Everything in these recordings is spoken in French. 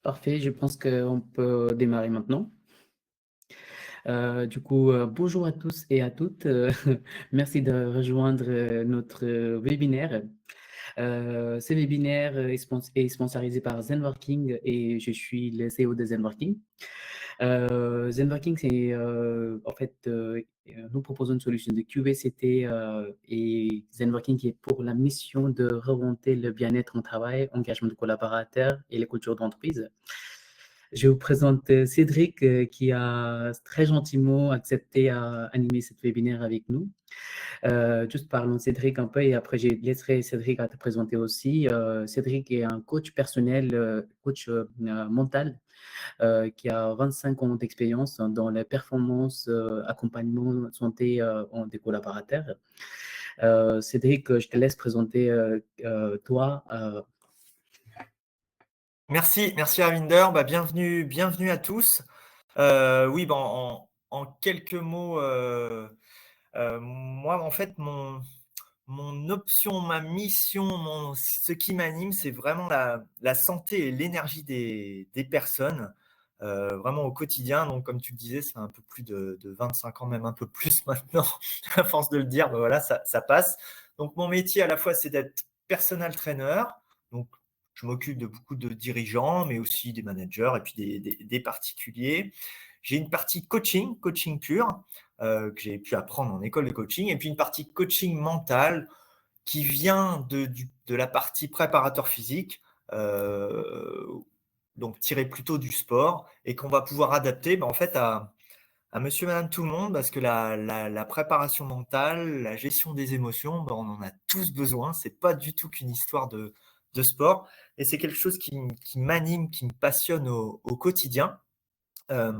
Parfait, je pense qu'on peut démarrer maintenant. Bonjour à tous et à toutes. Merci de rejoindre notre webinaire. Ce webinaire est sponsorisé par Zenworking et je suis le CEO de Zenworking. Zenworking, nous proposons une solution de QVCT et Zenworking qui est pour la mission de remonter le bien-être au travail, engagement de collaborateurs et les cultures d'entreprise. Je vous présente Cédric qui a très gentiment accepté à animer cette webinaire avec nous. Juste parlons de Cédric un peu et après je laisserai Cédric à te présenter aussi. Cédric est un coach personnel, coach mental qui a 25 ans d'expérience dans la performance, accompagnement, santé des collaborateurs. Cédric, je te laisse présenter toi. Merci Arvinder, bienvenue à tous. Oui, en quelques mots, moi en fait mon option, ma mission, ce qui m'anime, c'est vraiment la santé et l'énergie des personnes, vraiment au quotidien. Donc comme tu le disais, ça fait un peu plus de 25 ans, même un peu plus maintenant, à force de le dire, voilà, ça passe. Donc mon métier à la fois, c'est d'être personal trainer, donc je m'occupe de beaucoup de dirigeants, mais aussi des managers et puis des particuliers. J'ai une partie coaching pur, que j'ai pu apprendre en école de coaching, et puis une partie coaching mental qui vient de la partie préparateur physique, donc tiré plutôt du sport, et qu'on va pouvoir adapter en fait à monsieur, madame, tout le monde, parce que la préparation mentale, la gestion des émotions, on en a tous besoin. C'est pas du tout qu'une histoire de sport. Et c'est quelque chose qui m'anime, qui me passionne au quotidien. Euh,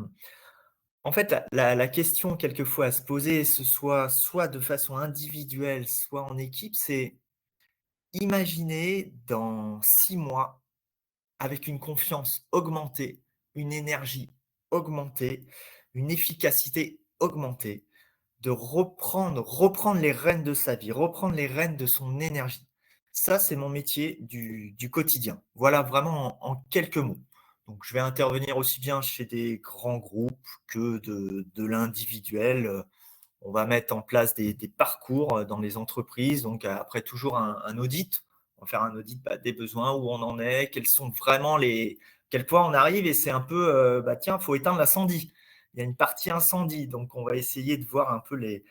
En fait, la question quelquefois à se poser, soit de façon individuelle, soit en équipe, c'est imaginer dans 6 mois, avec une confiance augmentée, une énergie augmentée, une efficacité augmentée, de reprendre les rênes de sa vie, reprendre les rênes de son énergie. Ça, c'est mon métier du quotidien. Voilà vraiment en quelques mots. Donc, je vais intervenir aussi bien chez des grands groupes que de l'individuel. On va mettre en place des parcours dans les entreprises. Donc, après toujours un audit. On va faire un audit des besoins, où on en est, quels sont vraiment quel point on arrive, et c'est un peu, tiens, il faut éteindre l'incendie. Il y a une partie incendie, donc on va essayer de voir un peu les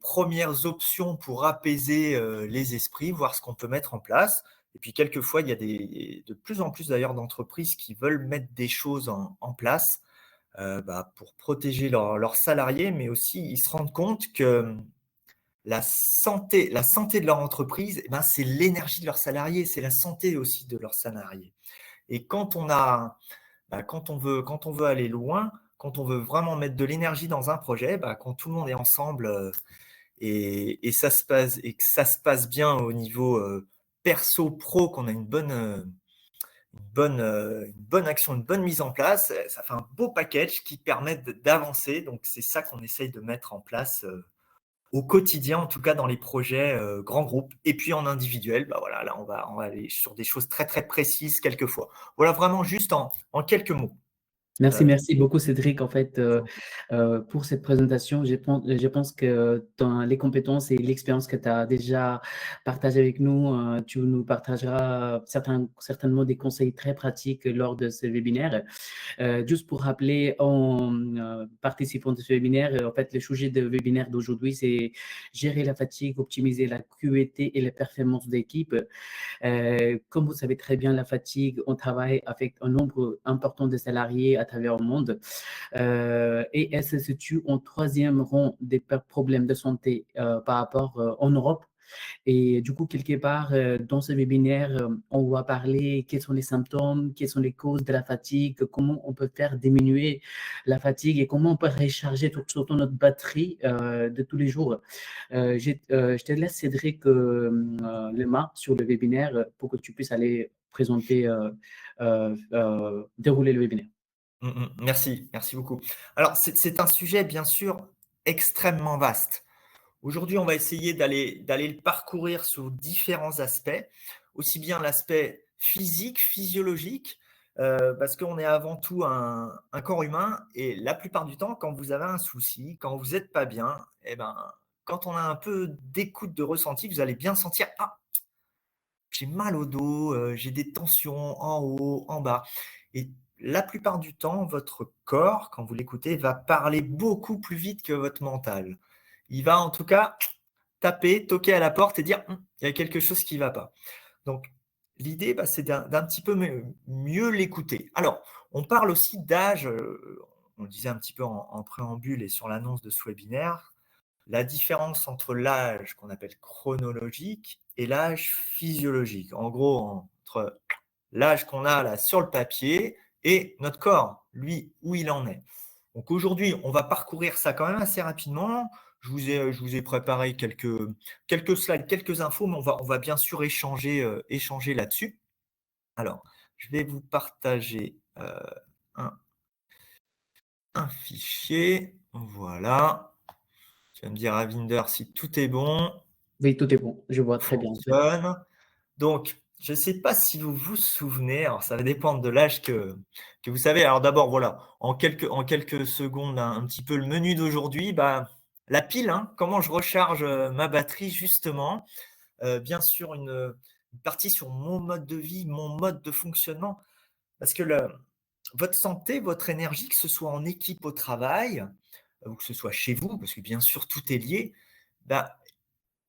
premières options pour apaiser les esprits, voir ce qu'on peut mettre en place. Et puis quelquefois, il y a de plus en plus d'ailleurs d'entreprises qui veulent mettre des choses en place pour protéger leurs salariés, mais aussi ils se rendent compte que la santé de leur entreprise, c'est l'énergie de leurs salariés, c'est la santé aussi de leurs salariés. Et quand on veut aller loin, quand on veut vraiment mettre de l'énergie dans un projet, quand tout le monde est ensemble et ça se passe, et que ça se passe bien au niveau perso pro, qu'on a une bonne action, une bonne mise en place, ça fait un beau package qui permet d'avancer. Donc c'est ça qu'on essaye de mettre en place au quotidien, en tout cas dans les projets grands groupes. Et puis en individuel, voilà, là on va aller sur des choses très très précises quelquefois. Voilà, vraiment juste en quelques mots. Merci, Euh, merci beaucoup Cédric. En fait, pour cette présentation, je pense que dans les compétences et l'expérience que tu as déjà partagées avec nous, tu nous partageras certainement des conseils très pratiques lors de ce webinaire. Juste pour rappeler en participant de ce webinaire, en fait, le sujet de webinaire d'aujourd'hui, c'est gérer la fatigue, optimiser la QET et la performance d'équipe. Comme vous savez très bien, la fatigue, on travaille avec un nombre important de salariés à travers le monde et elle se situe en troisième rang des problèmes de santé par rapport en Europe. Et du coup, quelque part, dans ce webinaire, on va parler quels sont les symptômes, quelles sont les causes de la fatigue, comment on peut faire diminuer la fatigue et comment on peut recharger surtout notre batterie de tous les jours. Je te laisse, Cédric, les mains sur le webinaire pour que tu puisses aller présenter, dérouler le webinaire. Merci beaucoup. Alors c'est un sujet bien sûr extrêmement vaste. Aujourd'hui, on va essayer d'aller le parcourir sous différents aspects, aussi bien l'aspect physique, physiologique, Parce qu'on est avant tout un corps humain et la plupart du temps, quand vous avez un souci, quand vous êtes pas bien et ben, quand on a un peu d'écoute, de ressenti, vous allez bien sentir: «Ah, j'ai mal au dos, j'ai des tensions en haut, en bas» et la plupart du temps, votre corps, quand vous l'écoutez, va parler beaucoup plus vite que votre mental. Il va en tout cas taper, toquer à la porte et dire: il y a quelque chose qui ne va pas». Donc l'idée, bah, c'est d'un petit peu mieux l'écouter. Alors, on parle aussi d'âge, on le disait un petit peu en préambule et sur l'annonce de ce webinaire, la différence entre l'âge qu'on appelle chronologique et l'âge physiologique. En gros, entre l'âge qu'on a là sur le papier et notre corps, lui, où il en est. Donc aujourd'hui, on va parcourir ça quand même assez rapidement. Je vous ai préparé quelques slides, quelques infos, mais on va bien sûr échanger là-dessus. Alors, je vais vous partager un, un fichier. Voilà. Tu vas me dire, Ravinder, si tout est bon, Oui, tout est bon. Je vois très bien, en fait. fonctionne. Donc, je ne sais pas si vous vous souvenez, alors ça va dépendre de l'âge que vous savez. Alors d'abord, voilà, en quelques secondes, un petit peu le menu d'aujourd'hui. Bah, la pile, hein, comment je recharge ma batterie justement. Bien sûr, une partie sur mon mode de vie, mon mode de fonctionnement. Parce que votre santé, votre énergie, que ce soit en équipe au travail, ou que ce soit chez vous, parce que bien sûr, tout est lié, bah,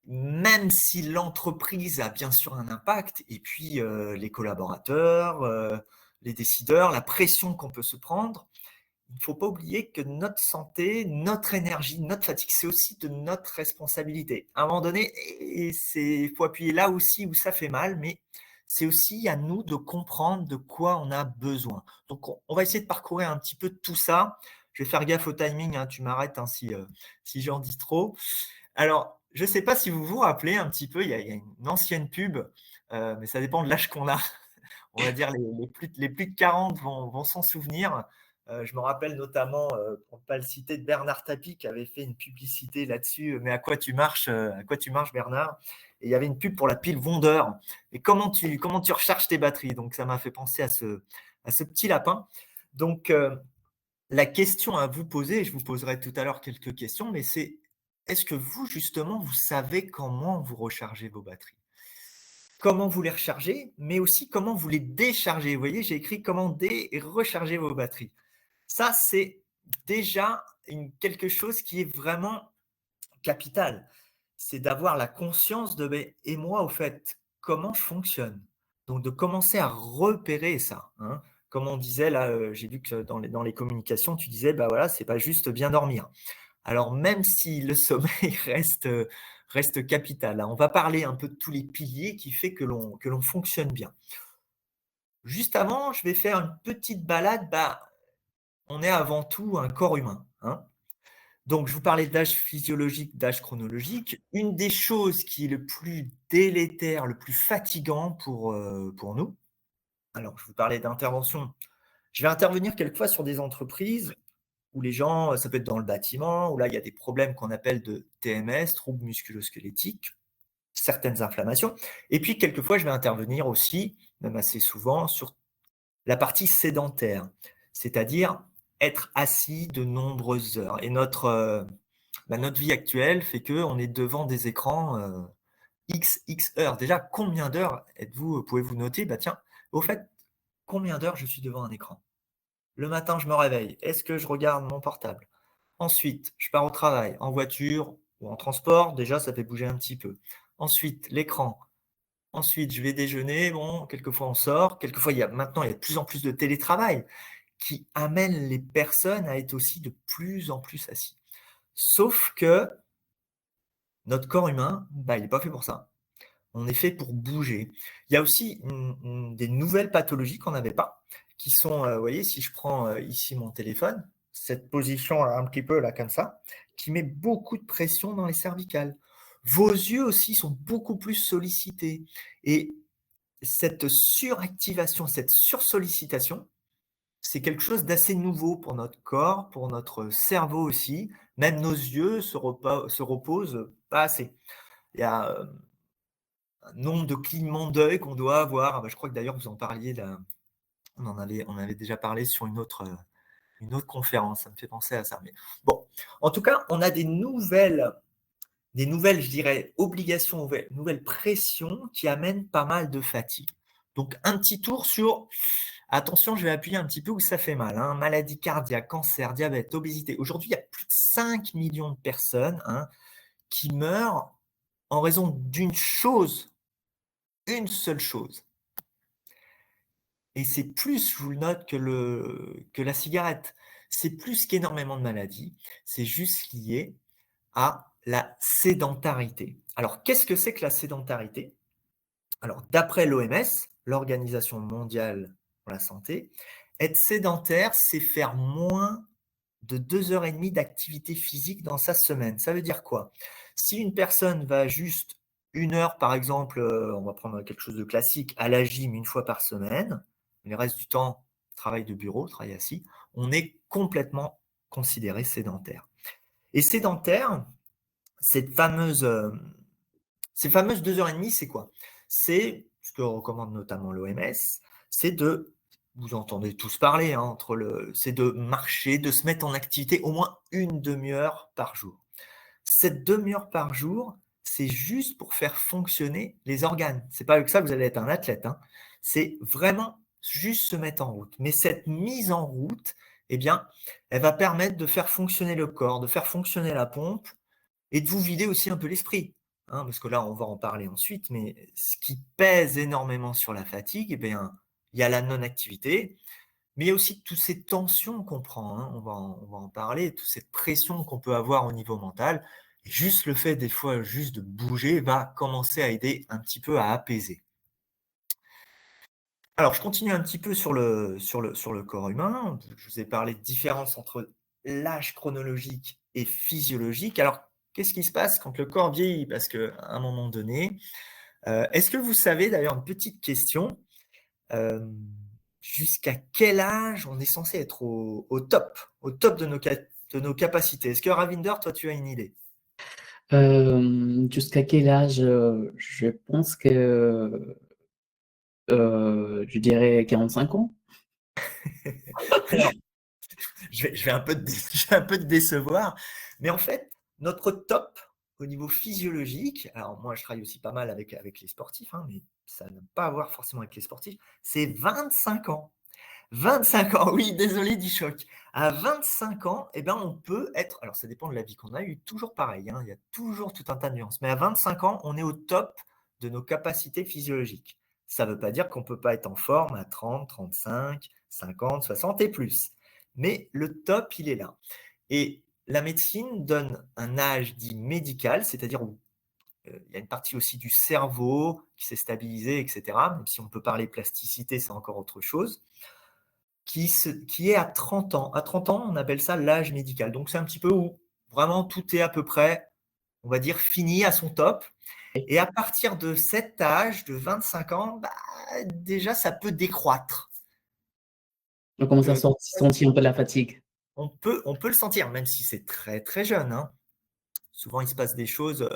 même si l'entreprise a bien sûr un impact et puis, les collaborateurs, les décideurs, la pression qu'on peut se prendre, il ne faut pas oublier que notre santé, notre énergie, notre fatigue, c'est aussi de notre responsabilité. À un moment donné et c'est faut appuyer là aussi où ça fait mal, mais c'est aussi à nous de comprendre de quoi on a besoin. Donc on va essayer de parcourir un petit peu tout ça. Je vais faire gaffe au timing, hein, tu m'arrêtes, hein, si j'en dis trop. Alors, je ne sais pas si vous vous rappelez un petit peu, il y a une ancienne pub, mais ça dépend de l'âge qu'on a. On va dire les plus de 40 vont s'en souvenir. Je me rappelle notamment, pour ne pas le citer, de Bernard Tapie qui avait fait une publicité là-dessus, «Mais à quoi tu marches Bernard?» Et il y avait une pub pour la pile Wonder. Et comment tu recharges tes batteries? Donc ça m'a fait penser à ce petit lapin. Donc la question à vous poser, je vous poserai tout à l'heure quelques questions, mais c'est: est-ce que vous, justement, vous savez comment vous rechargez vos batteries? Comment vous les rechargez, mais aussi comment vous les déchargez? Vous voyez, j'ai écrit comment dé et recharger vos batteries. Ça, c'est déjà quelque chose qui est vraiment capital. C'est d'avoir la conscience de: «Beh, et moi, au fait, comment je fonctionne?» Donc de commencer à repérer ça, hein. Comme on disait là, j'ai vu que dans les communications, tu disais: «Bah, voilà, c'est pas juste bien dormir». Alors même si le sommeil reste capital, hein, on va parler un peu de tous les piliers qui fait que l'on fonctionne bien. Juste avant, je vais faire une petite balade, bah, on est avant tout un corps humain, hein. Donc je vous parlais d'âge physiologique, d'âge chronologique. Une des choses qui est le plus délétère, le plus fatigant pour nous, alors je vous parlais d'intervention, je vais intervenir quelquefois sur des entreprises où les gens, ça peut être dans le bâtiment, où là, il y a des problèmes qu'on appelle de TMS, troubles musculo-squelettiques, certaines inflammations. Et puis, quelquefois, je vais intervenir aussi, même assez souvent, sur la partie sédentaire, c'est-à-dire être assis de nombreuses heures. Et notre vie actuelle fait qu'on est devant des écrans X heures. Déjà, combien d'heures pouvez-vous noter? Bah tiens, au fait, combien d'heures je suis devant un écran? Le matin, je me réveille. Est-ce que je regarde mon portable? Ensuite, je pars au travail, en voiture ou en transport. Déjà, ça fait bouger un petit peu. Ensuite, l'écran. Ensuite, je vais déjeuner. Bon, quelquefois, on sort. Quelquefois, maintenant, il y a de plus en plus de télétravail qui amène les personnes à être aussi de plus en plus assis. Sauf que notre corps humain, bah, il n'est pas fait pour ça. On est fait pour bouger. Il y a aussi des nouvelles pathologies qu'on n'avait pas, qui sont, vous voyez, si je prends ici mon téléphone, cette position un petit peu là comme ça, qui met beaucoup de pression dans les cervicales. Vos yeux aussi sont beaucoup plus sollicités. Et cette suractivation, cette sursollicitation, c'est quelque chose d'assez nouveau pour notre corps, pour notre cerveau aussi. Même nos yeux se reposent pas assez. Il y a un nombre de clignements d'œil qu'on doit avoir. Ah bah, je crois que d'ailleurs vous en parliez On avait déjà parlé sur une autre conférence, ça me fait penser à ça. Mais bon, en tout cas, on a des nouvelles, je dirais, obligations, nouvelles pressions qui amènent pas mal de fatigue. Donc, un petit tour sur, attention, je vais appuyer un petit peu où ça fait mal, hein, maladie cardiaque, cancer, diabète, obésité. Aujourd'hui, il y a plus de 5 millions de personnes qui meurent en raison d'une chose, une seule chose. Et c'est plus, je vous le note, que la cigarette. C'est plus qu'énormément de maladies. C'est juste lié à la sédentarité. Alors, qu'est-ce que c'est que la sédentarité? Alors, d'après l'OMS, l'Organisation mondiale pour la santé, être sédentaire, c'est faire moins de 2 heures et demie d'activité physique dans sa semaine. Ça veut dire quoi? Si une personne va juste 1 heure, par exemple, on va prendre quelque chose de classique, à la gym une fois par semaine, le reste du temps, travail de bureau, travail assis, on est complètement considéré sédentaire. Et sédentaire, cette fameuse, ces fameuses 2 heures et demie, c'est quoi? C'est ce que recommande notamment l'OMS, c'est de, vous entendez tous parler, hein, c'est de marcher, de se mettre en activité au moins une demi-heure par jour. Cette demi-heure par jour, c'est juste pour faire fonctionner les organes. C'est pas avec ça que vous allez être un athlète, hein. C'est vraiment juste se mettre en route. Mais cette mise en route, eh bien, elle va permettre de faire fonctionner le corps, de faire fonctionner la pompe, et de vous vider aussi un peu l'esprit, hein, parce que là, on va en parler ensuite, mais ce qui pèse énormément sur la fatigue, eh bien, il y a la non-activité, mais il y a aussi toutes ces tensions qu'on prend, hein, on va en parler, toute cette pression qu'on peut avoir au niveau mental. Et juste le fait, des fois, juste de bouger va commencer à aider un petit peu à apaiser. Alors, je continue un petit peu sur le corps humain. Je vous ai parlé de différence entre l'âge chronologique et physiologique. Alors, qu'est-ce qui se passe quand le corps vieillit? Parce qu'à un moment donné, est-ce que vous savez, d'ailleurs, une petite question, euh, jusqu'à quel âge on est censé être au top de nos capacités? Est-ce que Ravinder, toi, tu as une idée? Jusqu'à quel âge? Je pense que, je dirais 45 ans. Alors, je vais un peu je vais un peu te décevoir, mais en fait, notre top au niveau physiologique, alors moi je travaille aussi pas mal avec les sportifs, hein, mais ça n'a pas à voir forcément avec les sportifs, c'est 25 ans. 25 ans, oui, désolé du choc. À 25 ans, eh ben, on peut être, alors ça dépend de la vie qu'on a eu, toujours pareil, hein, il y a toujours tout un tas de nuances, mais à 25 ans, on est au top de nos capacités physiologiques. Ça ne veut pas dire qu'on ne peut pas être en forme à 30, 35, 50, 60 et plus. Mais le top, il est là. Et la médecine donne un âge dit médical, c'est-à-dire où il y a une partie aussi du cerveau qui s'est stabilisé, etc. Même si on peut parler plasticité, c'est encore autre chose, qui est à 30 ans. À 30 ans, on appelle ça l'âge médical. Donc c'est un petit peu où vraiment tout est à peu près, on va dire, fini à son top. Et à partir de cet âge, de 25 ans, bah, déjà, ça peut décroître. On commence à Le- sentir un peu la fatigue. on peut le sentir, même si c'est très très jeune, hein. Souvent, il se passe des choses,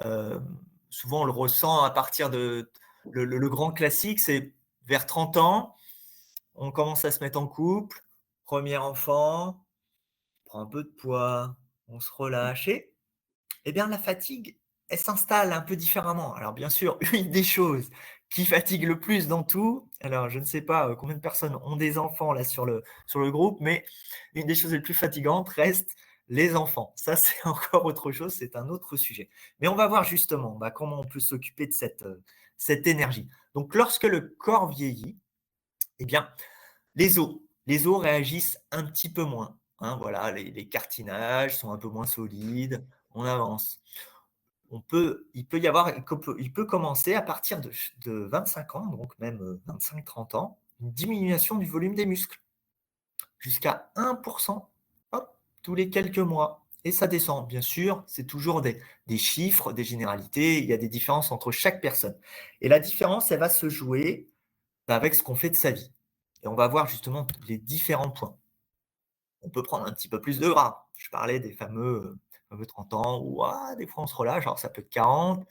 euh, souvent on le ressent à partir de... Le grand classique, c'est vers 30 ans, on commence à se mettre en couple, premier enfant, on prend un peu de poids, on se relâche et eh bien, la fatigue, elle s'installe un peu différemment. Alors, bien sûr, une des choses qui fatigue le plus dans tout, alors je ne sais pas combien de personnes ont des enfants là sur le groupe, mais une des choses les plus fatigantes reste les enfants. Ça, c'est encore autre chose, c'est un autre sujet. Mais on va voir justement comment on peut s'occuper de cette énergie. Donc, lorsque le corps vieillit, eh bien, les os réagissent un petit peu moins, hein, voilà, les cartinages sont un peu moins solides, on avance. Il peut commencer à partir de 25 ans, donc même 25-30 ans, une diminution du volume des muscles, jusqu'à 1%, hop, tous les quelques mois. Et ça descend. Bien sûr, c'est toujours des chiffres, des généralités, il y a des différences entre chaque personne. Et la différence, elle va se jouer avec ce qu'on fait de sa vie. Et on va voir justement les différents points. On peut prendre un petit peu plus de gras. Je parlais des fameux 30 ans où des fois on se relâche, alors ça peut être 40,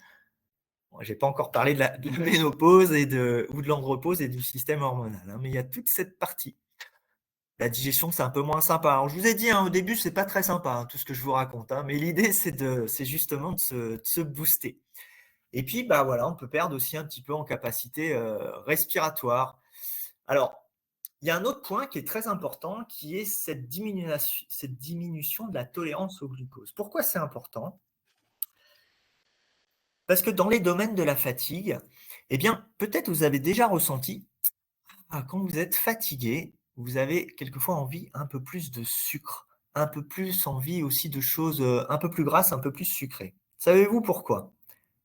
Je n'ai pas encore parlé de la ménopause ou de l'andropause et du système hormonal, hein, mais il y a toute cette partie. La digestion, c'est un peu moins sympa. Alors, je vous ai dit, hein, au début, c'est pas très sympa, hein, tout ce que je vous raconte, hein, mais l'idée, c'est justement de se booster. Et puis, bah voilà, on peut perdre aussi un petit peu en capacité respiratoire. Alors, il y a un autre point qui est très important, qui est cette diminution de la tolérance au glucose. Pourquoi c'est important? Parce que dans les domaines de la fatigue, eh bien, peut-être vous avez déjà ressenti, quand vous êtes fatigué, vous avez quelquefois envie un peu plus de sucre, un peu plus envie aussi de choses un peu plus grasses, un peu plus sucrées. Savez-vous pourquoi?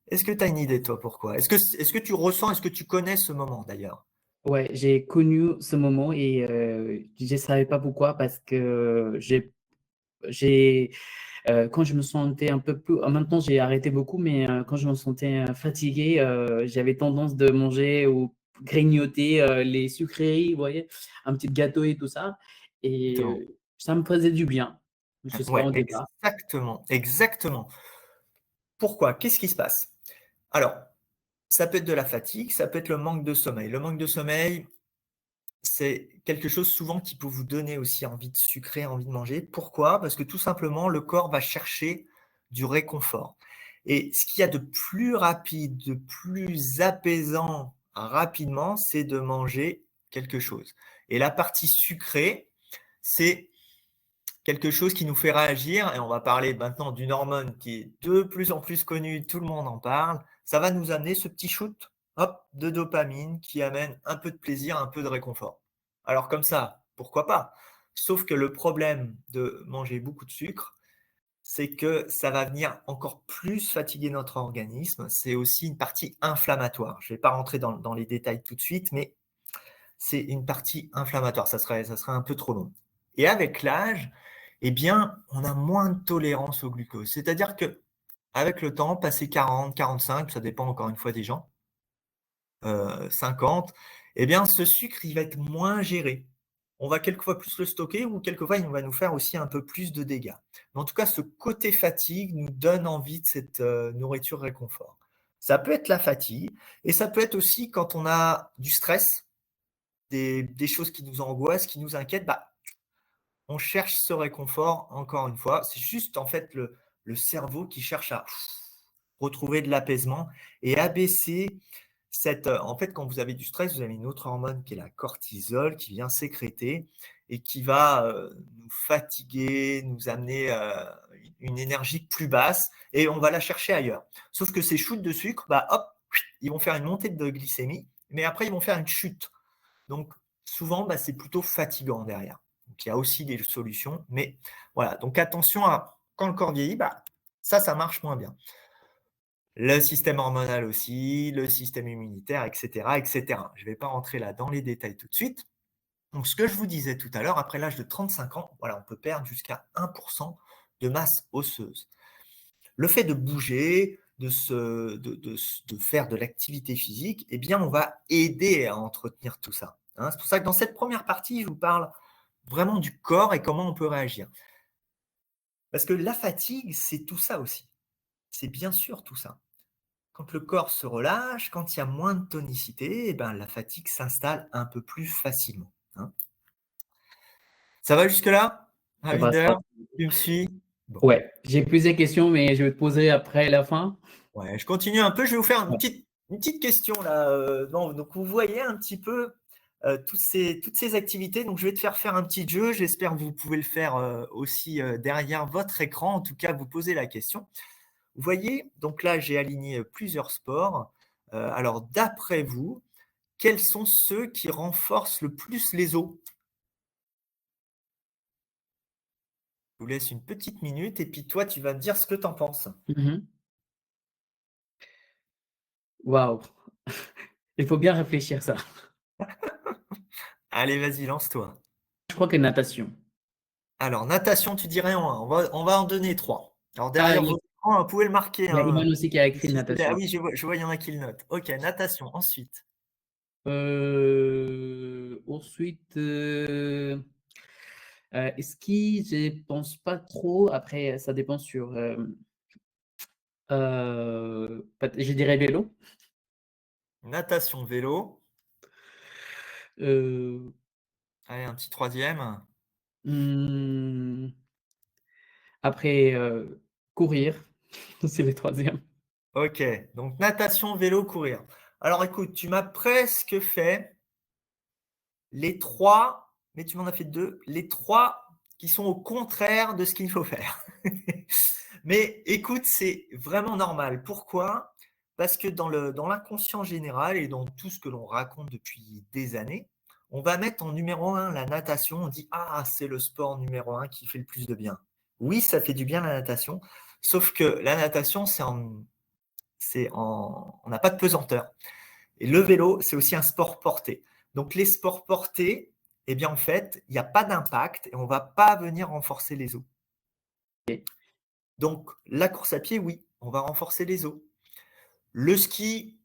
Est-ce que tu as une idée, toi, pourquoi? Est-ce que tu ressens, est-ce que tu connais ce moment d'ailleurs? Ouais, j'ai connu ce moment et je savais pas pourquoi parce que j'ai quand je me sentais un peu plus maintenant j'ai arrêté beaucoup, mais quand je me sentais, fatiguée, j'avais tendance de manger ou grignoter, les sucreries, vous voyez? Un petit gâteau et tout ça et Exactement. ça me faisait du bien. Je sais pas Ouais, au départ. exactement, exactement. Pourquoi? Qu'est-ce qui se passe? Alors, ça peut être de la fatigue, ça peut être le manque de sommeil. Le manque de sommeil, c'est quelque chose souvent qui peut vous donner aussi envie de sucrer, envie de manger. Pourquoi? Parce que tout simplement, le corps va chercher du réconfort. Et ce qu'il y a de plus rapide, de plus apaisant rapidement, c'est de manger quelque chose. Et la partie sucrée, c'est quelque chose qui nous fait réagir, et on va parler maintenant d'une hormone qui est de plus en plus connue, tout le monde en parle, ça va nous amener ce petit shoot, hop, de dopamine qui amène un peu de plaisir, un peu de réconfort. Alors comme ça, pourquoi pas? Sauf que le problème de manger beaucoup de sucre, c'est que ça va venir encore plus fatiguer notre organisme. C'est aussi une partie inflammatoire. Je ne vais pas rentrer dans les détails tout de suite, mais c'est une partie inflammatoire. Ça serait un peu trop long. Et avec l'âge, eh bien, on a moins de tolérance au glucose. C'est-à-dire que avec le temps, passé 40, 45, ça dépend encore une fois des gens, 50, eh bien, ce sucre, il va être moins géré. On va quelquefois plus le stocker ou quelquefois, il va nous faire aussi un peu plus de dégâts. Mais en tout cas, ce côté fatigue nous donne envie de cette nourriture réconfort. Ça peut être la fatigue et ça peut être aussi quand on a du stress, des choses qui nous angoissent, qui nous inquiètent, bah, on cherche ce réconfort, encore une fois. C'est juste en fait le cerveau qui cherche à retrouver de l'apaisement et abaisser cette. En fait, quand vous avez du stress, vous avez une autre hormone qui est la cortisol qui vient sécréter et qui va nous fatiguer, nous amener une énergie plus basse et on va la chercher ailleurs. Sauf que ces shoots de sucre, bah, hop, ils vont faire une montée de glycémie, mais après, ils vont faire une chute. Donc, souvent, bah, c'est plutôt fatigant derrière. Donc, il y a aussi des solutions, mais voilà. Donc, attention à quand le corps vieillit, bah, ça marche moins bien. Le système hormonal aussi, le système immunitaire, etc., etc. Je ne vais pas rentrer là dans les détails tout de suite. Donc, ce que je vous disais tout à l'heure, après l'âge de 35 ans, voilà, on peut perdre jusqu'à 1% de masse osseuse. Le fait de bouger, de faire de l'activité physique, eh bien, on va aider à entretenir tout ça. Hein. C'est pour ça que dans cette première partie, je vous parle vraiment du corps et comment on peut réagir. Parce que la fatigue, c'est tout ça aussi. C'est bien sûr tout ça. Quand le corps se relâche, quand il y a moins de tonicité, eh ben, la fatigue s'installe un peu plus facilement. Hein. Ça va jusque-là, Ça va, ça Ravinder? va. Tu me suis? Bon. Ouais, j'ai plusieurs questions, mais je vais te poser après la fin. Ouais, je continue un peu. Je vais vous faire Ouais. une petite question là. Donc, vous voyez un petit peu toutes ces activités. Donc, je vais te faire un petit jeu. J'espère que vous pouvez le faire aussi derrière votre écran. En tout cas, vous posez la question. Vous voyez, donc là, j'ai aligné plusieurs sports. Alors, d'après vous, quels sont ceux qui renforcent le plus les os? Je vous laisse une petite minute et puis toi, tu vas me dire ce que tu en penses. Mmh. Waouh! Il faut bien réfléchir ça. Allez, vas-y, lance-toi. Je crois que natation. Alors, natation, tu dirais en 1. On va en donner 3. Alors, Ah, derrière vos écrans, vous pouvez le marquer. il y a Hein. Iman aussi qui a écrit Ah natation. oui, je vois, il y en a qui le notent. Ok, natation. Ensuite, Ensuite, ski, je pense pas trop. Après, ça dépend sur, Je dirais vélo. Natation, vélo. Heu, Allez, un petit troisième. mmh, après, courir, c'est le troisième. Ok, donc natation, vélo, courir. Alors écoute, tu m'as presque fait les trois, mais tu m'en as fait deux, les trois qui sont au contraire de ce qu'il faut faire. Mais écoute, c'est vraiment normal. Pourquoi? Parce que dans l'inconscient général et dans tout ce que l'on raconte depuis des années, on va mettre en numéro un la natation. On dit, ah, c'est le sport numéro un qui fait le plus de bien. Oui, ça fait du bien la natation, sauf que la natation, on n'a pas de pesanteur. Et le vélo, c'est aussi un sport porté. Donc les sports portés, eh bien en fait, il n'y a pas d'impact et on ne va pas venir renforcer les os. Donc la course à pied, oui, on va renforcer les os. Le ski,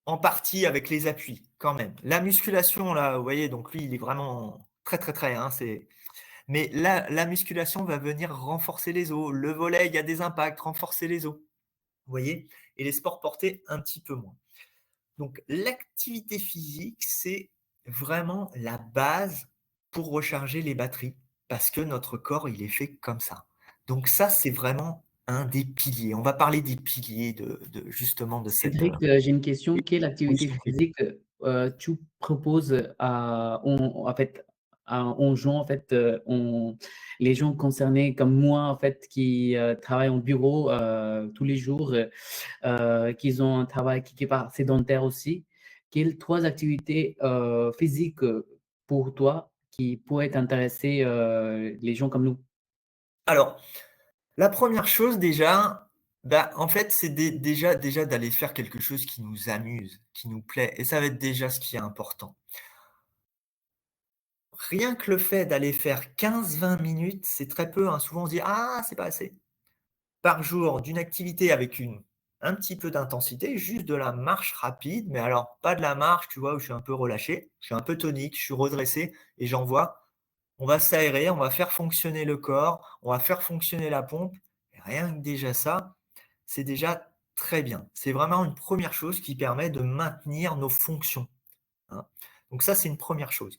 en partie avec les appuis, quand même. La musculation, là, vous voyez, donc lui, il est vraiment très, très, très. Hein, mais la musculation va venir renforcer les os. Le volet, il y a des impacts, renforcer les os. Vous voyez? Et les sports portés, un petit peu moins. Donc l'activité physique, c'est vraiment la base pour recharger les batteries parce que notre corps, il est fait comme ça. Donc ça, c'est vraiment un des piliers. On va parler des piliers de justement de cette, Cédric, j'ai une question. Quelle oui, activité je t'en prie. physique, tu proposes à en fait, aux gens, en fait, les gens concernés comme moi, en fait, qui, travaillent en bureau, tous les jours, qu'ils ont un travail qui est pas sédentaire aussi. Quelles 3 activités, physiques, pour toi, qui pourraient intéresser, les gens comme nous? Alors, la première chose déjà, bah, en fait, c'est déjà d'aller faire quelque chose qui nous amuse, qui nous plaît et ça va être déjà ce qui est important. Rien que le fait d'aller faire 15-20 minutes, c'est très peu, hein. Souvent on se dit: «Ah, c'est pas assez». Par jour d'une activité avec un petit peu d'intensité, juste de la marche rapide, mais alors pas de la marche, tu vois, où je suis un peu relâché, je suis un peu tonique, je suis redressé et j'envoie. On va s'aérer, on va faire fonctionner le corps, on va faire fonctionner la pompe et rien que déjà ça, c'est déjà très bien. C'est vraiment une première chose qui permet de maintenir nos fonctions, hein. Donc ça, c'est une première chose.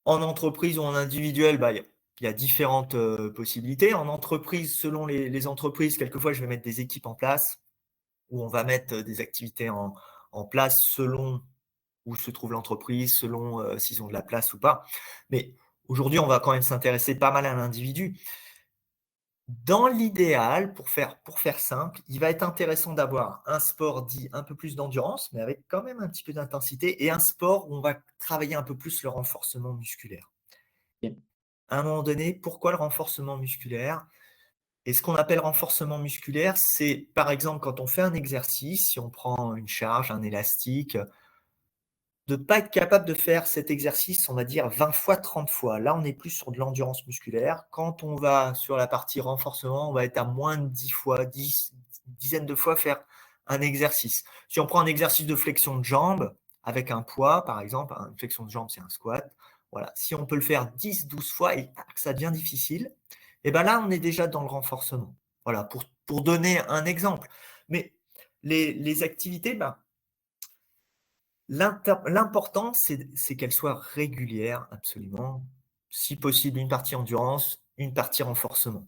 En entreprise ou en individuel, bah, il y a différentes, possibilités. En entreprise, selon les entreprises, quelquefois, je vais mettre des équipes en place où on va mettre, des activités en place selon où se trouve l'entreprise, selon, s'ils ont de la place ou pas. Mais aujourd'hui, on va quand même s'intéresser pas mal à l'individu. Dans l'idéal, pour faire simple, il va être intéressant d'avoir un sport dit un peu plus d'endurance, mais avec quand même un petit peu d'intensité et un sport où on va travailler un peu plus le renforcement musculaire. À un moment donné, pourquoi le renforcement musculaire? Et ce qu'on appelle renforcement musculaire, c'est par exemple quand on fait un exercice, si on prend une charge, un élastique, de ne pas être capable de faire cet exercice, on va dire 20 fois, 30 fois. Là, on est plus sur de l'endurance musculaire. Quand on va sur la partie renforcement, on va être à moins de 10 fois, 10, dizaines de fois faire un exercice. Si on prend un exercice de flexion de jambe avec un poids, par exemple, une flexion de jambe, c'est un squat. Voilà. Si on peut le faire 10, 12 fois et que ça devient difficile, et ben là, on est déjà dans le renforcement. Voilà, pour donner un exemple. Mais les activités, ben, l'important, c'est qu'elle soit régulière, absolument. Si possible, une partie endurance, une partie renforcement.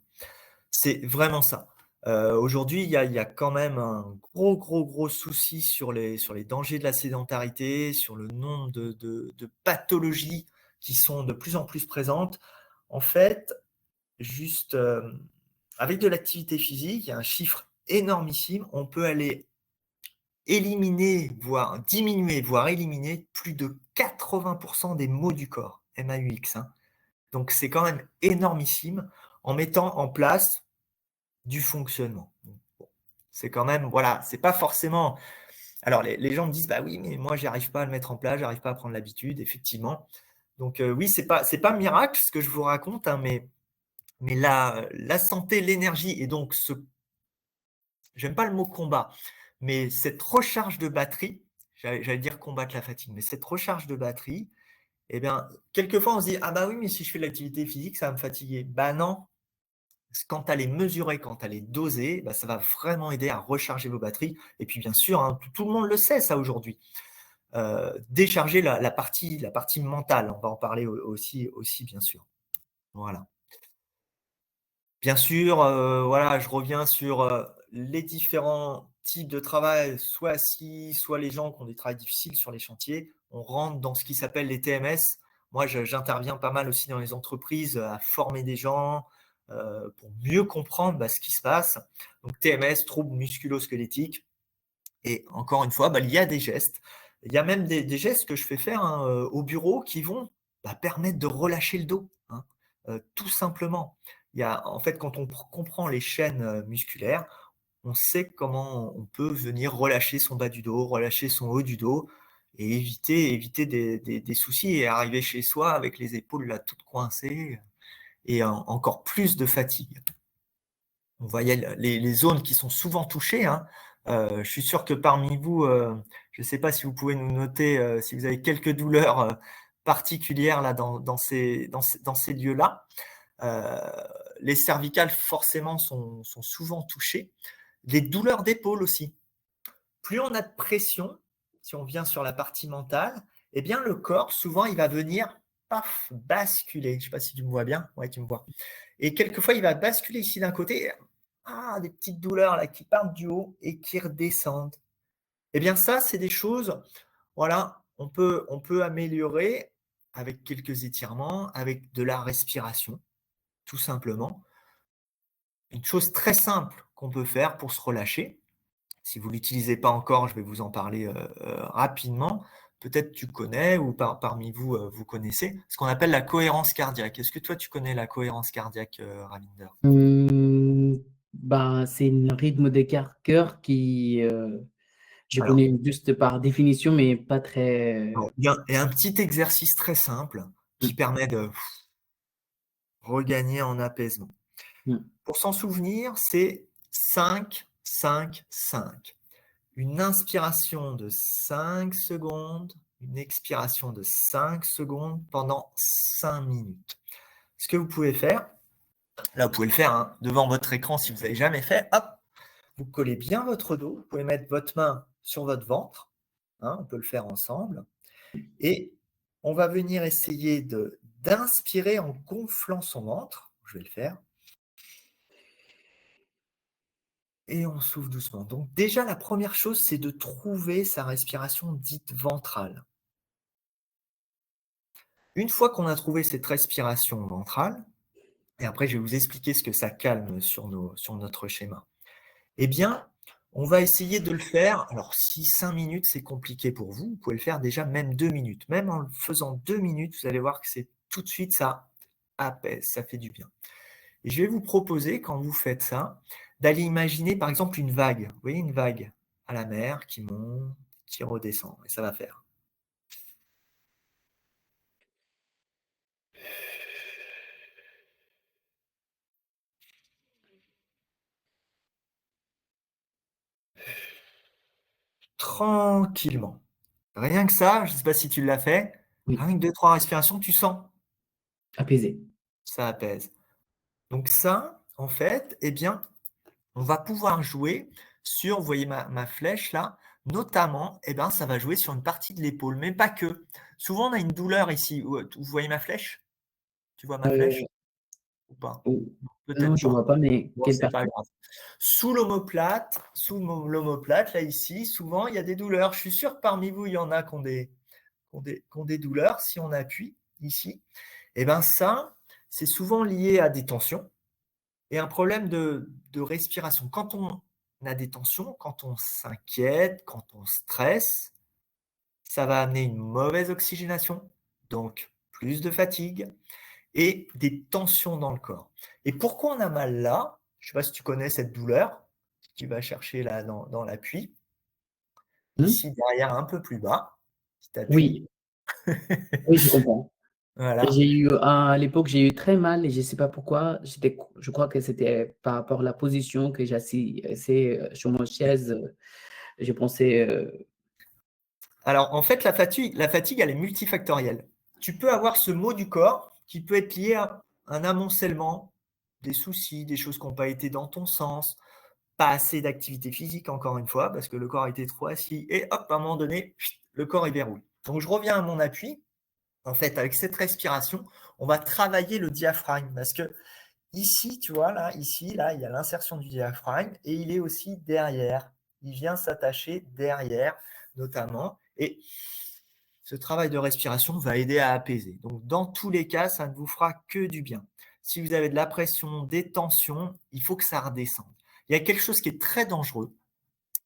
C'est vraiment ça. Aujourd'hui, il y a quand même un gros, gros, gros souci sur les dangers de la sédentarité, sur le nombre de pathologies qui sont de plus en plus présentes. En fait, juste, avec de l'activité physique, il y a un chiffre énormissime. On peut aller éliminer, voire diminuer, voire éliminer plus de 80% des maux du corps, MAUX, hein. Donc c'est quand même énormissime en mettant en place du fonctionnement. Donc, bon, c'est quand même, voilà, c'est pas forcément. Alors les gens me disent, bah oui, mais moi j'y arrive pas à le mettre en place, j'arrive pas à prendre l'habitude, effectivement. Donc oui, c'est pas miracle ce que je vous raconte, hein, mais la santé, l'énergie et donc j'aime pas le mot combat, mais cette recharge de batterie, j'allais dire combattre la fatigue, mais cette recharge de batterie, eh bien, quelquefois on se dit, ah bah oui, mais si je fais de l'activité physique, ça va me fatiguer. Bah non, Quand tu as les mesuré, quand tu as les dosé, bah, ça va vraiment aider à recharger vos batteries. Et puis bien sûr, hein, tout le monde le sait ça aujourd'hui. Décharger la partie mentale, on va en parler aussi bien sûr. Voilà. Bien sûr, voilà, je reviens sur, les différents types de travail, soit assis, soit les gens qui ont des travails difficiles sur les chantiers. On rentre dans ce qui s'appelle les TMS. Moi, j'interviens pas mal aussi dans les entreprises, à former des gens, pour mieux comprendre, bah, ce qui se passe. Donc TMS, troubles musculo-squelettiques, et encore une fois, bah, il y a des gestes. Il y a même des gestes que je fais faire, hein, au bureau qui vont, bah, permettre de relâcher le dos, hein, tout simplement. Il y a en fait, quand on comprend les chaînes, musculaires, on sait comment on peut venir relâcher son bas du dos, relâcher son haut du dos et éviter des soucis et arriver chez soi avec les épaules là toutes coincées et encore plus de fatigue. On voyait les zones qui sont souvent touchées, hein. Je suis sûr que parmi vous, je ne sais pas si vous pouvez nous noter, si vous avez quelques douleurs, particulières là dans ces lieux-là. Heu, les cervicales forcément sont souvent touchées. Les douleurs d'épaule aussi. Plus on a de pression, si on vient sur la partie mentale, eh bien le corps souvent il va venir, paf, basculer. Je ne sais pas si tu me vois bien? Ouais, tu me vois. Et quelquefois il va basculer ici d'un côté, des petites douleurs là qui partent du haut et qui redescendent. Eh bien ça, c'est des choses, voilà, on peut améliorer avec quelques étirements, avec de la respiration, tout simplement. Une chose très simple qu'on peut faire pour se relâcher, si vous ne l'utilisez pas encore, je vais vous en parler, rapidement. Peut-être tu connais ou parmi vous, vous connaissez ce qu'on appelle la cohérence cardiaque. Est-ce que toi tu connais la cohérence cardiaque, Ravinder? Mmh, ben, c'est un rythme de cœur qui, je Alors connais juste par définition, mais pas très, il y a un petit exercice très simple qui mmh, permet de regagner en apaisement. mmh. Pour s'en souvenir, c'est 5, 5, 5. Une inspiration de 5 secondes, une expiration de 5 secondes pendant 5 minutes. Ce que vous pouvez faire, là vous pouvez le faire, hein, devant votre écran si vous n'avez jamais fait, hop, vous collez bien votre dos, vous pouvez mettre votre main sur votre ventre, hein, on peut le faire ensemble, et on va venir essayer d'inspirer en gonflant son ventre. Je vais le faire. Et on souffle doucement. Donc déjà, la première chose, c'est de trouver sa respiration dite ventrale. Une fois qu'on a trouvé cette respiration ventrale, et après je vais vous expliquer ce que ça calme sur notre schéma, eh bien, on va essayer de le faire. Alors, si 5 minutes, c'est compliqué pour vous, vous pouvez le faire déjà même 2 minutes. Même en le faisant 2 minutes, vous allez voir que c'est tout de suite, ça apaise, ça fait du bien. Et je vais vous proposer, quand vous faites ça, d'aller imaginer par exemple une vague. Vous voyez une vague à la mer qui monte, qui redescend. Et ça va faire. Tranquillement. Rien que ça, je ne sais pas si tu l'as fait, Oui, rien que 2-3 respirations, tu sens, apaisé. ça apaise. Donc ça, en fait, eh bien, on va pouvoir jouer sur, vous voyez ma flèche là, notamment, eh ben, ça va jouer sur une partie de l'épaule, mais pas que. Souvent, on a une douleur ici. Vous voyez ma flèche? Tu vois ma flèche Heu, ou pas? ou non, Peut-être je pas. vois pas, mais Bon, quelle c'est pas partie? grave. Sous l'omoplate, là, ici, souvent, il y a des douleurs. Je suis sûr que parmi vous, il y en a qui ont des douleurs. Si on appuie ici, eh ben ça, c'est souvent lié à des tensions et un problème de respiration. Quand on a des tensions, quand on s'inquiète, quand on stresse, ça va amener une mauvaise oxygénation, donc plus de fatigue et des tensions dans le corps. Et pourquoi on a mal là? Je ne sais pas si tu connais cette douleur. Tu vas chercher là dans l'appui, Mmh? ici derrière un peu plus bas, si tu appuies. Oui, oui, je comprends. Voilà. À l'époque, j'ai eu très mal et je sais pas pourquoi. Je crois que c'était par rapport à la position que j'assis c'est, sur mon chaise, je pensais, Alors en fait, la fatigue, elle est multifactorielle. Tu peux avoir ce mot du corps qui peut être lié à un amoncellement des soucis, des choses qui n'ont pas été dans ton sens, pas assez d'activité physique, encore une fois, parce que le corps était trop assis, et hop, à un moment donné, le corps il verrouille. Donc je reviens à mon appui. En fait, avec cette respiration, on va travailler le diaphragme, parce que ici, tu vois, là, ici, là, il y a l'insertion du diaphragme, et il est aussi derrière. Il vient s'attacher derrière, notamment, et ce travail de respiration va aider à apaiser. Donc, dans tous les cas, ça ne vous fera que du bien. Si vous avez de la pression, des tensions, il faut que ça redescende. Il y a quelque chose qui est très dangereux,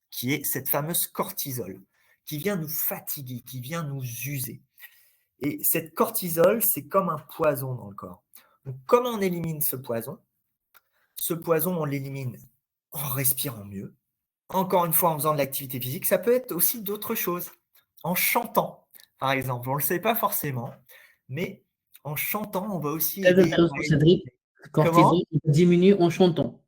qui est cette fameuse cortisol, qui vient nous fatiguer, qui vient nous user. Et cette cortisol, c'est comme un poison dans le corps. Donc, comment on élimine ce poison? Ce poison, on l'élimine en respirant mieux. Encore une fois, en faisant de l'activité physique. Ça peut être aussi d'autres choses. En chantant, par exemple. On ne le sait pas forcément, mais en chantant, on va aussi Très aider intéressant, à Cédric. éliminer. Cortisol Comment? diminue en chantant.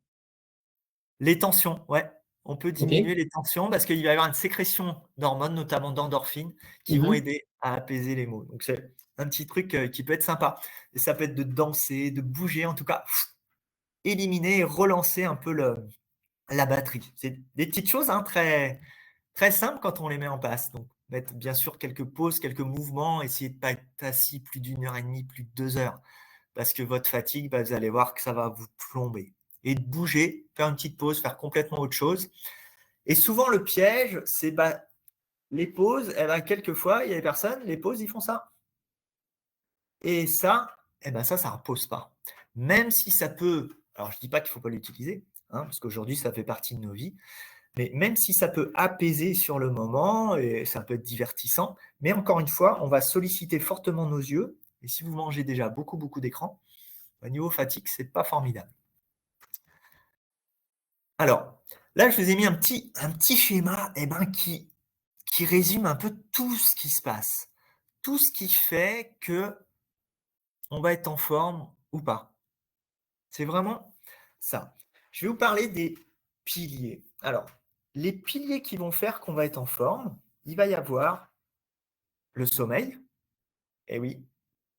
Les tensions, ouais. On peut OK? diminuer les tensions parce qu'il va y avoir une sécrétion d'hormones, notamment d'endorphines, qui vont Mmh. aider à apaiser les maux. Donc, c'est un petit truc qui peut être sympa. Et ça peut être de danser, de bouger, en tout cas, éliminer et relancer un peu la batterie. C'est des petites choses hein, très, très simples quand on les met en place. Donc, mettre bien sûr quelques pauses, quelques mouvements, essayer de ne pas être assis plus d'1 heure et demie, plus de 2 heures, parce que votre fatigue, bah, vous allez voir que ça va vous plomber. Et de bouger, faire une petite pause, faire complètement autre chose. Et souvent, le piège, c'est bah, les pauses, eh ben, quelquefois, il y a des personnes, les pauses, ils font ça. Et ça, eh ben, ça ne repose pas. Même si ça peut, alors je ne dis pas qu'il ne faut pas l'utiliser, hein, parce qu'aujourd'hui, ça fait partie de nos vies, mais même si ça peut apaiser sur le moment et ça peut être divertissant, mais encore une fois, on va solliciter fortement nos yeux. Et si vous mangez déjà beaucoup, beaucoup d'écran, au niveau fatigue, c'est pas formidable. Alors, là, je vous ai mis un petit schéma qui résume un peu tout ce qui se passe. Tout ce qui fait que on va être en forme ou pas. C'est vraiment ça. Je vais vous parler des piliers. Alors, les piliers qui vont faire qu'on va être en forme, il va y avoir le sommeil. Eh oui,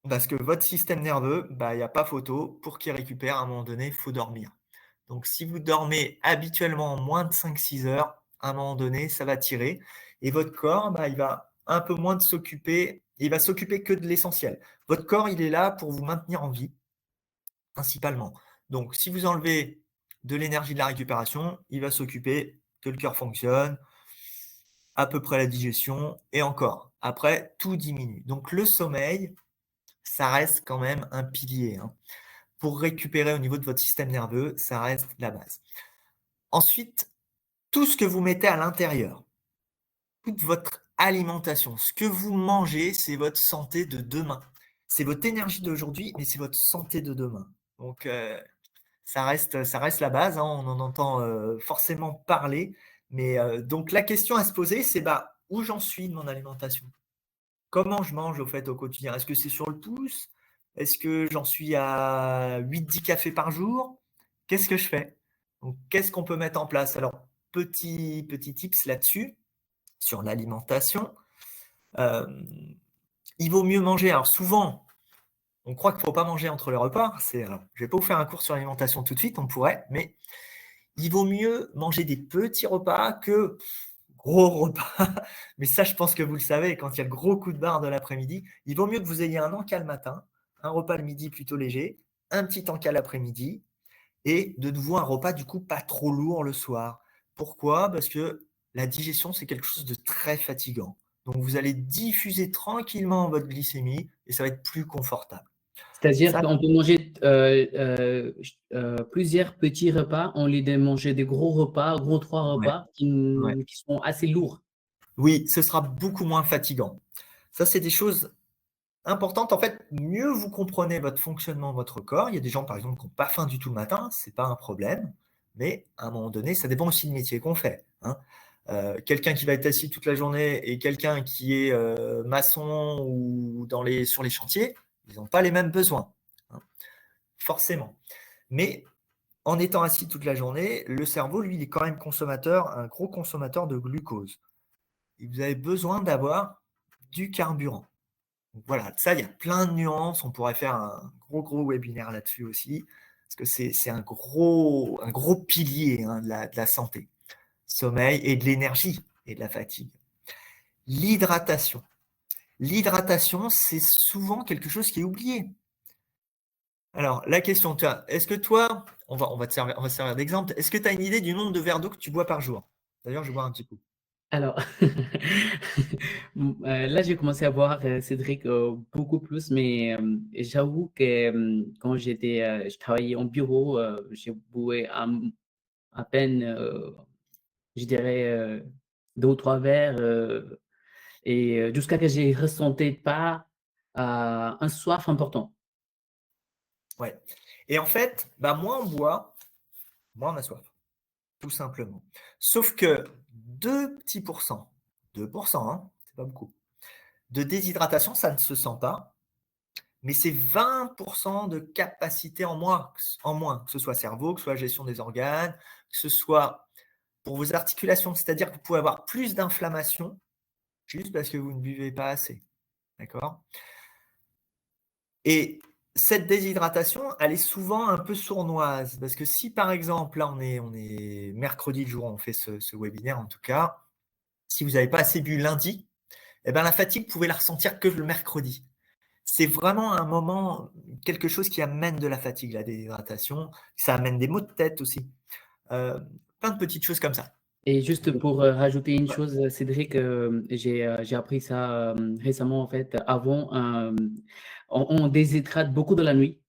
parce que votre système nerveux, bah, il n'y a pas photo. Pour qu'il récupère, à un moment donné, il faut dormir. Donc, si vous dormez habituellement moins de 5-6 heures, à un moment donné, ça va tirer. Et votre corps, bah, il va un peu moins de s'occuper. Il va s'occuper que de l'essentiel. Votre corps, il est là pour vous maintenir en vie, principalement. Donc, si vous enlevez de l'énergie de la récupération, il va s'occuper que le cœur fonctionne, à peu près la digestion, et encore. Après, tout diminue. Donc, le sommeil, ça reste quand même un pilier. Hein. Pour récupérer au niveau de votre système nerveux, ça reste la base. Ensuite, tout ce que vous mettez à l'intérieur, toute votre alimentation, ce que vous mangez, c'est votre santé de demain. C'est votre énergie d'aujourd'hui, mais c'est votre santé de demain. Donc, ça reste la base, hein, on en entend forcément parler. Mais donc, la question à se poser, c'est bah, où j'en suis de mon alimentation? Comment je mange au fait au quotidien? Est-ce que c'est sur le pouce? Est-ce que j'en suis à 8-10 cafés par jour? Qu'est-ce que je fais? Donc, qu'est-ce qu'on peut mettre en place? Alors, petit tips là-dessus, sur l'alimentation. Euh, il vaut mieux manger. Alors, souvent, on croit qu'il ne faut pas manger entre les repas. Je ne vais pas vous faire un cours sur l'alimentation tout de suite, on pourrait, mais il vaut mieux manger des petits repas que gros repas. Mais ça, je pense que vous le savez, quand il y a le gros coup de barre de l'après-midi, il vaut mieux que vous ayez un encas le matin, un repas le midi plutôt léger, un petit encas l'après-midi, et de nouveau un repas du coup pas trop lourd le soir. Pourquoi? Parce que la digestion, c'est quelque chose de très fatigant. Donc vous allez diffuser tranquillement votre glycémie et ça va être plus confortable. C'est-à-dire Ça, qu'on peut manger plusieurs petits repas, on lieu de manger des gros repas, gros 3 repas ouais. qui sont assez lourds. Oui, ce sera beaucoup moins fatigant. Ça, c'est des choses importantes. En fait, mieux vous comprenez votre fonctionnement, votre corps. Il y a des gens, par exemple, qui n'ont pas faim du tout le matin, ce n'est pas un problème. Mais à un moment donné, ça dépend aussi du métier qu'on fait. Hein. Quelqu'un qui va être assis toute la journée et quelqu'un qui est maçon ou sur les chantiers, ils n'ont pas les mêmes besoins. Hein, forcément. Mais en étant assis toute la journée, le cerveau, lui, il est quand même un gros consommateur de glucose. Et vous avez besoin d'avoir du carburant. Donc voilà, ça, il y a plein de nuances. On pourrait faire un gros webinaire là-dessus aussi. parce que c'est un gros pilier hein, de la santé. Sommeil et de l'énergie et de la fatigue. L'hydratation. L'hydratation, c'est souvent quelque chose qui est oublié. Alors, la question, est-ce que toi, on va se servir d'exemple, est-ce que tu as une idée du nombre de verres d'eau que tu bois par jour? D'ailleurs, je bois un petit coup. Alors, là, j'ai commencé à voir, Cédric, beaucoup plus, mais j'avoue que quand je travaillais en bureau, j'ai boué à peine, je dirais, 2 ou 3 verres, et jusqu'à que je ne ressentais pas un soif important. Ouais. Et en fait, bah, moins on boit, moins on a soif, tout simplement. Sauf que 2 petits pourcents, 2%, hein, c'est pas beaucoup, de déshydratation, ça ne se sent pas, mais c'est 20% de capacité en moins, que ce soit cerveau, que ce soit gestion des organes, que ce soit pour vos articulations. C'est-à-dire que vous pouvez avoir plus d'inflammation juste parce que vous ne buvez pas assez. D'accord? Et cette déshydratation, elle est souvent un peu sournoise. Parce que si par exemple, là on est mercredi, le jour où on fait ce webinaire en tout cas, si vous n'avez pas assez bu lundi, eh ben, la fatigue, vous pouvez la ressentir que le mercredi. C'est vraiment un moment, quelque chose qui amène de la fatigue, la déshydratation. Ça amène des maux de tête aussi. Plein de petites choses comme ça. Et juste pour rajouter une chose, Cédric, j'ai appris ça récemment, en fait. Avant, on déshydrate beaucoup de la nuit.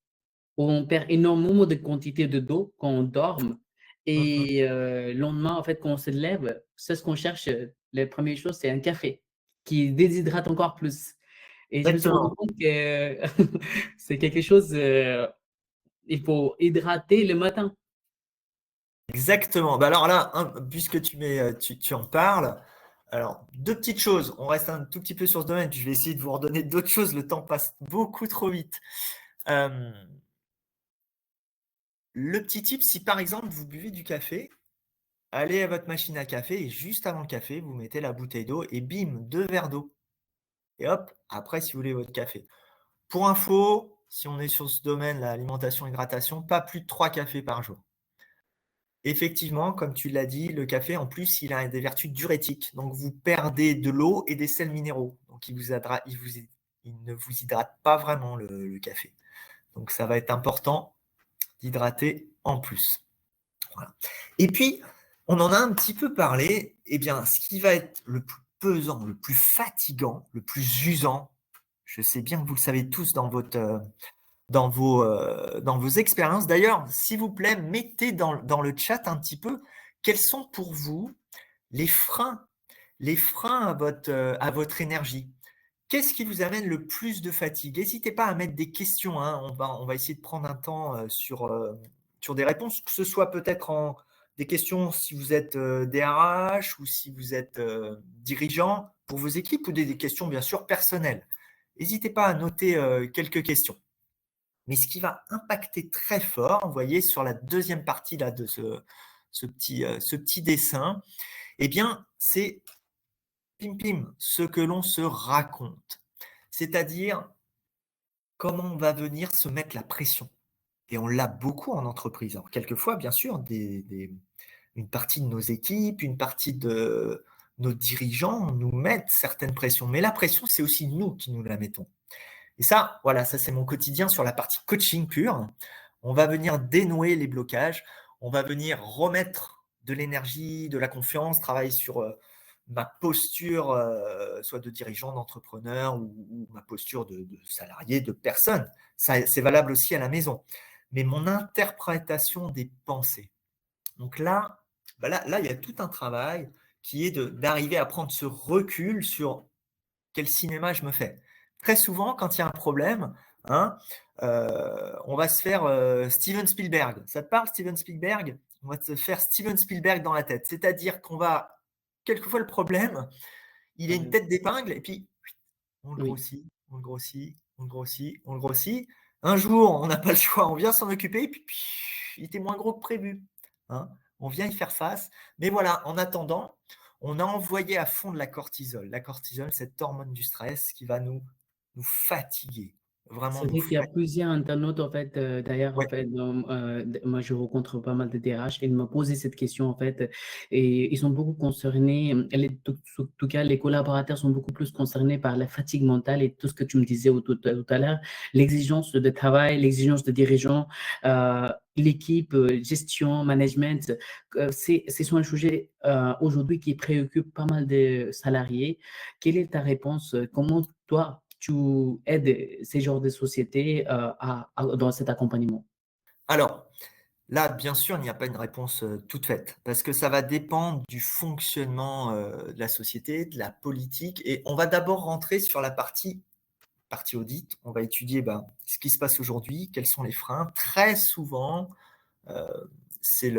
On perd énormément de quantité d'eau quand on dort. Mhm. Et le lendemain, en fait, quand on se lève, c'est ce qu'on cherche. La première chose, c'est un café qui déshydrate encore plus. Et je me suis rendu Exactement. compte que c'est quelque chose, il faut hydrater le matin. Exactement. Bah alors là, puisque tu en parles, alors deux petites choses. On reste un tout petit peu sur ce domaine, puis je vais essayer de vous redonner d'autres choses. Le temps passe beaucoup trop vite. Euh, le petit tip, si par exemple vous buvez du café, allez à votre machine à café et juste avant le café, vous mettez la bouteille d'eau et bim, 2 verres d'eau. Et hop, après, si vous voulez votre café. Pour info, si on est sur ce domaine, l'alimentation, hydratation, pas plus de 3 cafés par jour. Effectivement, comme tu l'as dit, le café, en plus, il a des vertus diurétiques. Donc, vous perdez de l'eau et des sels minéraux. Donc, il ne vous hydrate pas vraiment le café. Donc, ça va être important d'hydrater en plus. Voilà. Et puis, on en a un petit peu parlé. Eh bien, ce qui va être le plus pesant, le plus fatigant, le plus usant, je sais bien que vous le savez tous dans vos expériences. D'ailleurs, s'il vous plaît, mettez dans le chat un petit peu quels sont pour vous les freins à votre énergie. Qu'est-ce qui vous amène le plus de fatigue? N'hésitez pas à mettre des questions, hein. On va essayer de prendre un temps sur des réponses, que ce soit peut-être en des questions si vous êtes DRH ou si vous êtes dirigeant pour vos équipes ou des questions bien sûr personnelles. N'hésitez pas à noter quelques questions. Mais ce qui va impacter très fort, vous voyez sur la deuxième partie là, de ce petit dessin, eh bien, c'est pim pim, ce que l'on se raconte. C'est-à-dire comment on va venir se mettre la pression. Et on l'a beaucoup en entreprise. Alors, quelquefois, bien sûr, une partie de nos équipes, une partie de nos dirigeants nous mettent certaines pressions. Mais la pression, c'est aussi nous qui nous la mettons. Et ça, voilà, ça c'est mon quotidien sur la partie coaching pure. On va venir dénouer les blocages, on va venir remettre de l'énergie, de la confiance, travailler sur ma posture, soit de dirigeant, d'entrepreneur ou ma posture de salarié, de personne. Ça, c'est valable aussi à la maison. Mais mon interprétation des pensées. Donc là, il y a tout un travail qui est d'arriver à prendre ce recul sur quel cinéma je me fais. Très souvent, quand il y a un problème, hein, on va se faire Steven Spielberg. Ça te parle, Steven Spielberg? On va se faire Steven Spielberg dans la tête. C'est-à-dire qu'on va, quelquefois le problème, il a une tête d'épingle et puis on le Oui. grossit, on le grossit, on le grossit, on le grossit. Un jour, on n'a pas le choix, on vient s'en occuper et puis il était moins gros que prévu. Hein. On vient y faire face. Mais voilà, en attendant, on a envoyé à fond de la cortisol. La cortisol, cette hormone du stress qui va nous fatiguer. vraiment C'est nous vrai qu'il y a freine. plusieurs internautes, en fait, d'ailleurs, en Ouais. fait, moi, je rencontre pas mal de DRH et ils m'ont posé cette question, en fait, et ils sont beaucoup concernés, en tout cas, les collaborateurs sont beaucoup plus concernés par la fatigue mentale et tout ce que tu me disais tout à l'heure, l'exigence de travail, l'exigence de dirigeants, l'équipe, gestion, management, ce sont un sujet aujourd'hui qui préoccupe pas mal de salariés. Quelle est ta réponse? Comment toi, tu aides ces genres de sociétés dans cet accompagnement? Alors, là, bien sûr, il n'y a pas une réponse, toute faite parce que ça va dépendre du fonctionnement, de la société, de la politique et on va d'abord rentrer sur la partie audit. On va étudier, ben, ce qui se passe aujourd'hui, quels sont les freins. Très souvent, heu, c'est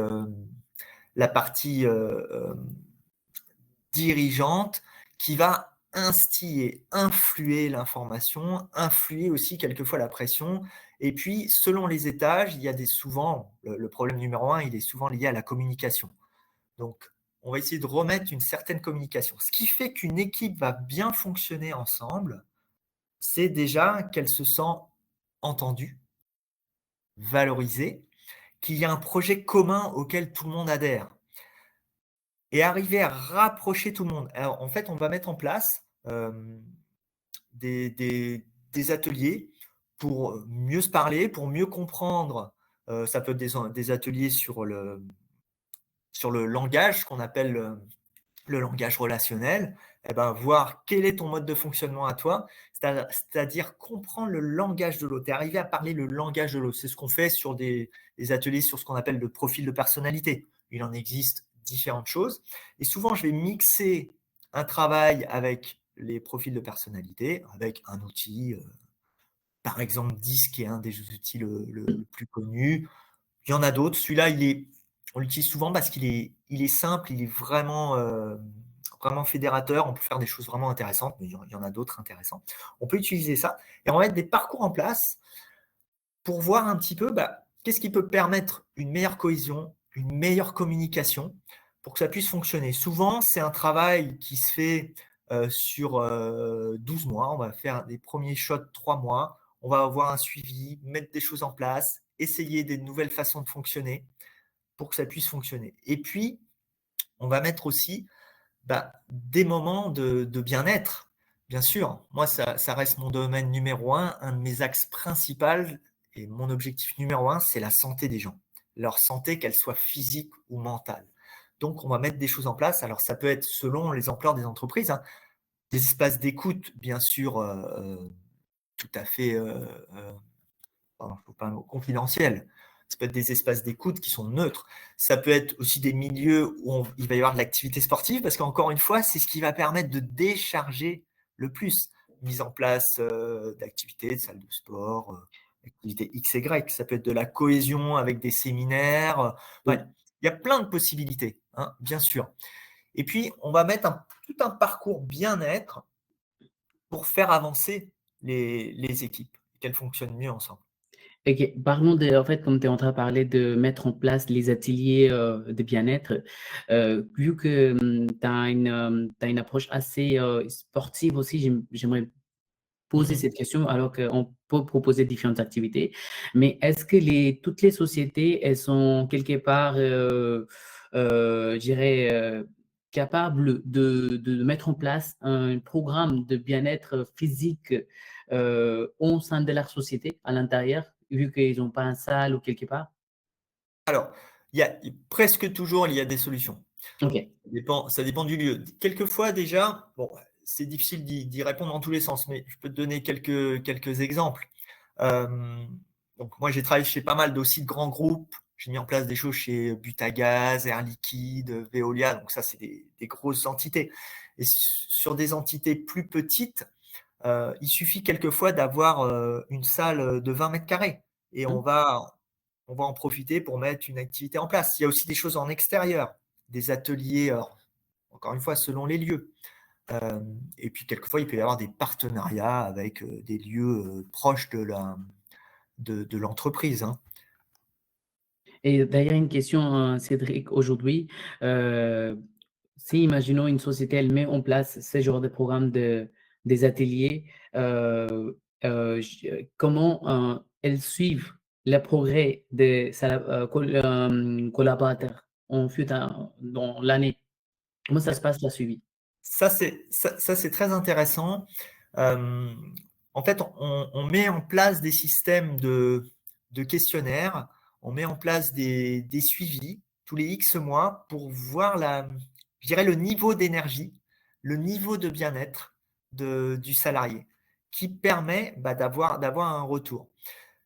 la partie, dirigeante qui va instiller, influer l'information, influer aussi quelquefois la pression. Et puis, selon les étages, il y a souvent, le problème numéro un, il est souvent lié à la communication. Donc, on va essayer de remettre une certaine communication. Ce qui fait qu'une équipe va bien fonctionner ensemble, c'est déjà qu'elle se sent entendue, valorisée, qu'il y a un projet commun auquel tout le monde adhère. Et arriver à rapprocher tout le monde. Alors, en fait, on va mettre en place, des ateliers pour mieux se parler, pour mieux comprendre, ça peut être des ateliers sur le langage, ce qu'on appelle le langage relationnel. Et ben, voir quel est ton mode de fonctionnement à toi, c'est-à-dire comprendre le langage de l'autre et arriver à parler le langage de l'autre. C'est ce qu'on fait sur des ateliers sur ce qu'on appelle le profil de personnalité. Il en existe différentes choses. Et souvent, je vais mixer un travail avec les profils de personnalité, avec un outil, par exemple DISC qui est un des outils le plus connu. Il y en a d'autres. Celui-là, on l'utilise souvent parce qu'il est simple, il est vraiment, vraiment fédérateur. On peut faire des choses vraiment intéressantes, mais il y en a d'autres intéressants. On peut utiliser ça et on va mettre des parcours en place pour voir un petit peu, bah, qu'est-ce qui peut permettre une meilleure cohésion, une meilleure communication pour que ça puisse fonctionner. Souvent, c'est un travail qui se fait, sur, 12 mois. On va faire des premiers shots 3 mois. On va avoir un suivi, mettre des choses en place, essayer des nouvelles façons de fonctionner pour que ça puisse fonctionner. Et puis, on va mettre aussi, bah, des moments de bien-être. Bien sûr, moi, ça reste mon domaine numéro un de mes axes principaux et mon objectif numéro un, c'est la santé des gens. Leur santé, qu'elle soit physique ou mentale. Donc, on va mettre des choses en place. Alors, ça peut être selon les ampleurs des entreprises, hein, des espaces d'écoute, bien sûr, tout à fait, faut pas confidentiels. Ça peut être des espaces d'écoute qui sont neutres. Ça peut être aussi des milieux où il va y avoir de l'activité sportive, parce qu'encore une fois, c'est ce qui va permettre de décharger le plus. Mise en place d'activités, de salles de sport, d'activités X et Y. Ça peut être de la cohésion avec des séminaires. Oui. Il y a plein de possibilités, hein, bien sûr. Et puis, on va mettre tout un parcours bien-être pour faire avancer les équipes, qu'elles fonctionnent mieux ensemble. OK, parlons en fait, comme tu es en train de parler de mettre en place les ateliers, de bien-être, vu que, tu as une approche assez, sportive aussi, j'aimerais poser Mhm. cette question alors qu'on peut proposer différentes activités. Mais est-ce que toutes les sociétés, elles sont quelque part, je dirais, capables de mettre en place un programme de bien-être physique, au sein de leur société, à l'intérieur, vu qu'ils n'ont pas une salle ou quelque part? Alors, presque toujours, il y a des solutions. OK. Ça dépend du lieu. Quelquefois déjà, bon, c'est difficile d'y répondre dans tous les sens, mais je peux te donner quelques exemples. Hem, donc moi, j'ai travaillé chez pas mal d'aussi de grands groupes. J'ai mis en place des choses chez Butagaz, Air Liquide, Veolia, donc ça, c'est des grosses entités. Et sur des entités plus petites, il suffit quelquefois d'avoir, une salle, de 20 mètres carrés et Mmh. on va en profiter pour mettre une activité en place. Il y a aussi des choses en extérieur, des ateliers, alors, encore une fois, selon les lieux. Et puis quelquefois, il peut y avoir des partenariats avec, des lieux, proches de l'entreprise, hein. Et d'ailleurs, une question, Cédric, aujourd'hui, heu, si imaginons une société, elle met en place ce genre de programme des ateliers, comment elles suivent le progrès de sa collaborateurs dans l'année? Comment ça se passe, la suivi? Ça, c'est très intéressant. En fait, on met en place des systèmes de questionnaires, on met en place des suivis tous les X mois pour voir je dirais le niveau d'énergie, le niveau de bien-être du salarié, qui permet, d'avoir un retour.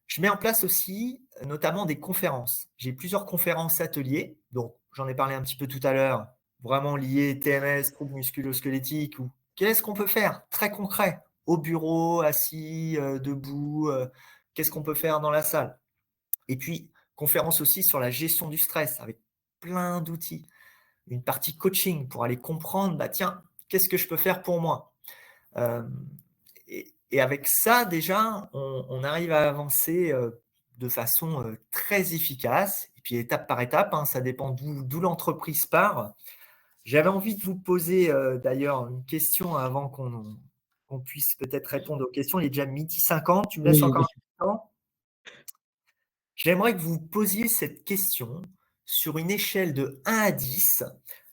Je mets en place aussi, notamment des conférences. J'ai plusieurs conférences ateliers, donc j'en ai parlé un petit peu tout à l'heure, vraiment liées TMS, troubles musculo-squelettiques ou qu'est-ce qu'on peut faire? Très concret, au bureau, assis, debout, qu'est-ce qu'on peut faire dans la salle? Et puis, conférence aussi sur la gestion du stress avec plein d'outils. Une partie coaching pour aller comprendre, tiens, qu'est-ce que je peux faire pour moi? Et avec ça, déjà, on arrive à avancer de façon très efficace. Et puis étape par étape, hein, ça dépend d'où l'entreprise part. J'avais envie de vous poser d'ailleurs une question avant qu'on puisse peut-être répondre aux questions. Il est déjà 12h50. Tu me laisses Oui, encore oui. un peu de temps? J'aimerais que vous posiez cette question sur une échelle de 1 à 10.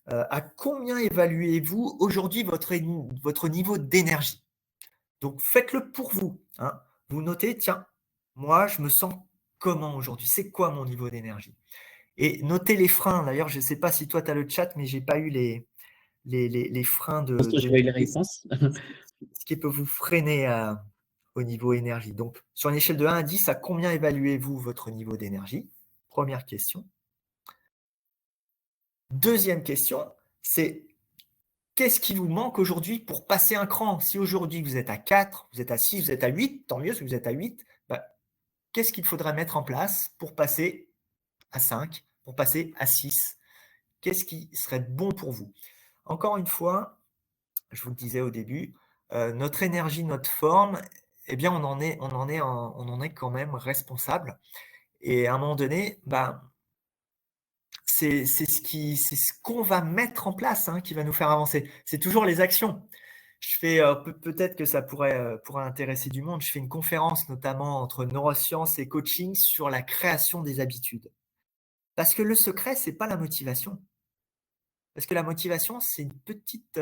À combien évaluez-vous aujourd'hui votre niveau d'énergie? Donc faites-le pour vous, hein. Vous notez, tiens, moi je me sens comment aujourd'hui? C'est quoi mon niveau d'énergie? Et notez les freins. D'ailleurs, je ne sais pas si toi tu as le chat, mais j'ai pas eu les freins Parce que de j'avais les l'énergie, réponses. ce qui peut vous freiner au niveau énergie. Donc, sur une échelle de 1 à 10, à combien évaluez-vous votre niveau d'énergie? Première question. Deuxième question, c'est qu'est-ce qui vous manque aujourd'hui pour passer un cran? Si aujourd'hui vous êtes à 4, vous êtes à 6, vous êtes à 8, tant mieux si vous êtes à 8, qu'est-ce qu'il faudrait mettre en place pour passer à 5, pour passer à 6? Qu'est-ce qui serait bon pour vous? Encore une fois, je vous le disais au début, notre énergie, notre forme, eh bien, on en est quand même responsable. Et à un moment donné, c'est ce qu'on va mettre en place hein, qui va nous faire avancer. C'est toujours les actions. Je fais peut-être que ça pourrait intéresser du monde. Je fais une conférence notamment entre neurosciences et coaching sur la création des habitudes. Parce que le secret, c'est pas la motivation. Parce que la motivation, c'est une petite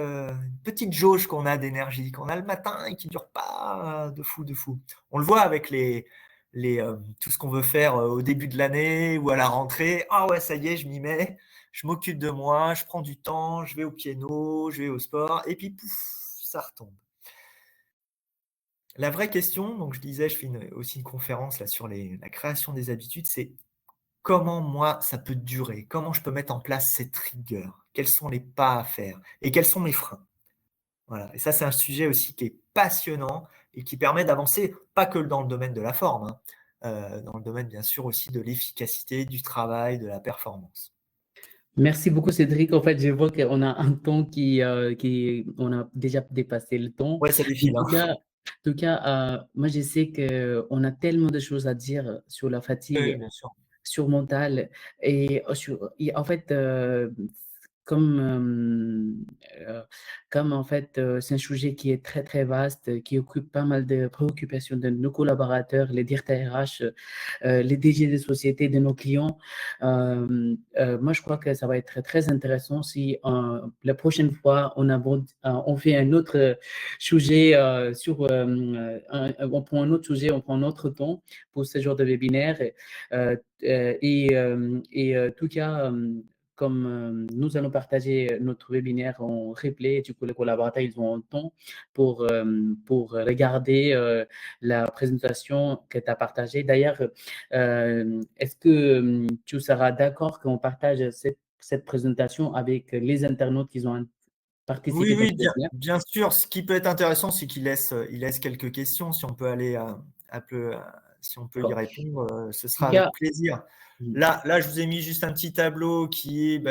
jauge qu'on a d'énergie, qu'on a le matin et qui ne dure pas de fou, de fou. On le voit avec tout ce qu'on veut faire au début de l'année ou à la rentrée. Ah ouais, ça y est, je m'y mets, je m'occupe de moi, je prends du temps, je vais au piano, je vais au sport, et puis pouf, ça retombe. La vraie question, donc je disais, je fais aussi une conférence là sur la création des habitudes, c'est comment moi ça peut durer? Comment je peux mettre en place cette rigueur? Quels sont les pas à faire? Et quels sont mes freins? Voilà. Et ça, c'est un sujet aussi qui est passionnant et qui permet d'avancer, pas que dans le domaine de la forme, hein, dans le domaine bien sûr aussi de l'efficacité, du travail, de la performance. Merci beaucoup, Cédric. En fait, je vois qu'on a un temps on a déjà dépassé le temps. Ouais, ça En défile, hein. tout cas, moi, je sais qu'on a tellement de choses à dire sur la Oui, fatigue, bien sûr. sur mental et en fait, comme, comme en fait, c'est un sujet qui est très, très vaste, qui occupe pas mal de préoccupations de nos collaborateurs, les directeurs RH, les DG des sociétés, de nos clients. Moi, je crois que ça va être très, très intéressant si la prochaine fois, on fait un autre sujet on prend un autre sujet, on prend un autre temps pour ce genre de webinaire. En tout cas, comme nous allons partager notre webinaire en replay, du coup, les collaborateurs, ils ont un temps pour regarder la présentation que tu as partagée. D'ailleurs, est-ce que tu seras d'accord qu'on partage cette présentation avec les internautes qui ont Oui, participé dans oui, le bien, webinaire? bien sûr. Ce qui peut être intéressant, c'est qu'il laisse quelques questions. Si on peut aller si on peut y D'accord. répondre, ce En sera tout avec cas, plaisir. Là, je vous ai mis juste un petit tableau qui est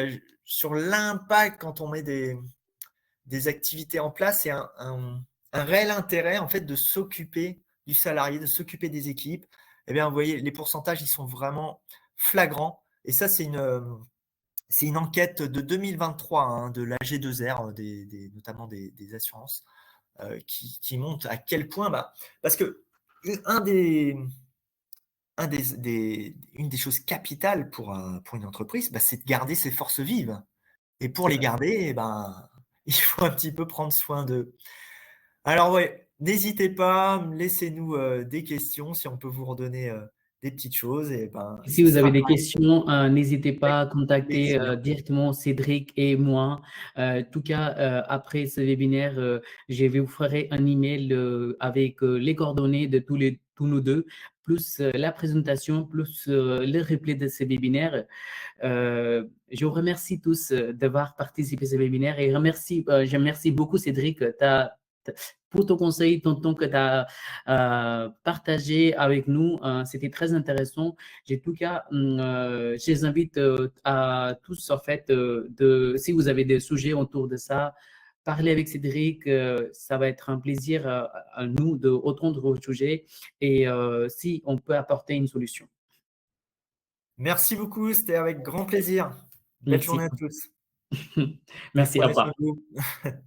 sur l'impact quand on met des activités en place et un réel intérêt en fait de s'occuper du salarié, de s'occuper des équipes. Eh bien, vous voyez, les pourcentages, ils sont vraiment flagrants. Et ça, c'est une enquête de 2023 hein, de la G2R, notamment des assurances, qui montre à quel point, parce que un des une des choses capitales pour une entreprise, bah, c'est de garder ses forces vives et pour C'est les vrai. garder et ben, il faut un petit peu prendre soin d'eux. Alors ouais, n'hésitez pas, laissez-nous, des questions si on peut vous redonner, des petites choses et ben, Si ce vous sera avez des questions, n'hésitez avec pas à contacter, plaisir. directement Cédric et moi. En tout cas, après ce webinaire, je vous ferai un email, avec, les coordonnées de tous nous 2, plus, la présentation, plus, le replay de ce webinaire. Je vous remercie tous d'avoir participé à ce webinaire et je remercie beaucoup Cédric pour ton conseil, ton temps que tu as partagé avec nous. C'était très intéressant. En tout cas, je les invite à tous, en fait, si vous avez des sujets autour de ça, parler avec Cédric. Ça va être un plaisir à nous de entendre vos sujets et si on peut apporter une solution. Merci beaucoup, c'était avec grand plaisir. Belle journée Merci. à tous et Merci, au prenez soin revoir. de vous.